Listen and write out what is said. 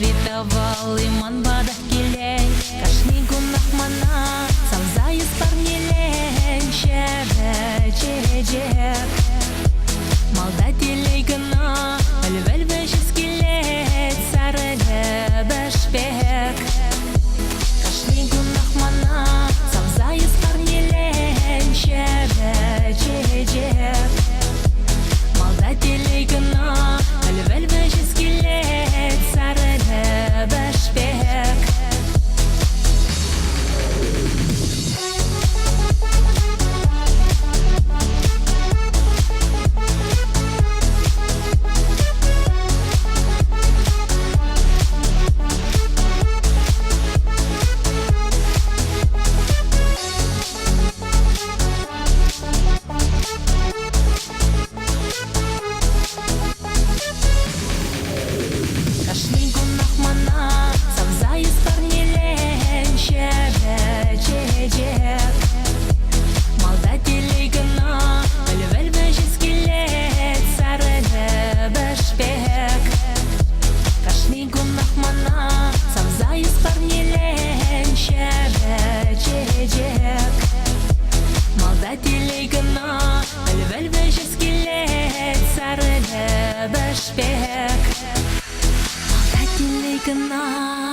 Витавал иман бадах келей, кашни гунах мана, сам зайыс парнелен, шебе чеджек. Малда телей гына, өлвел бешес келет, сарылы бешпек. Кашни гунах мана, сам зайыс парнелен, шебе чеджек. Малда телей гына, өлвел бешес келет, сарылы бешпек. Кашни гунах мана, сам зайыс парнелен, шебе чеджек. Малда телей гына, өлвел бешес келет, сарылы бешпек. Кашни гунах мана, сам зайыс парнелен, шебе чеджек. Малда телей гына, өлвел бешес келет, сарылы бешпек. Малда телей гына.